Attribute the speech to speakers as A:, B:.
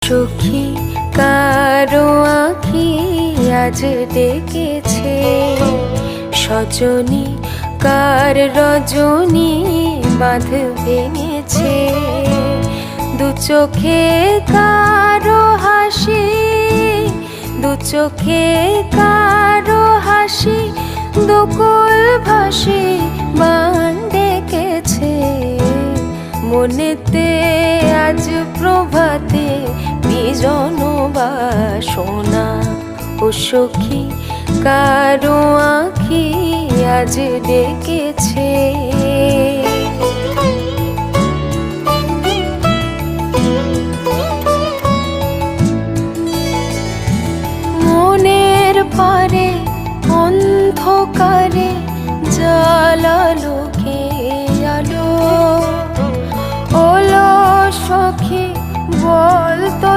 A: সখী কারো আঁখি আজ ডেকেছে, সজনী কার রজনী বাঁধ ভেঙেছে। দু চোখে কারো হাসি, দু চোখে কারো হাসি, দুকুল ভাসি বান ডেকেছে। মনেতে আজ প্রভাতে বিজন বাসনা, ও সখী কারো আঁখি আজ ডেকেছে।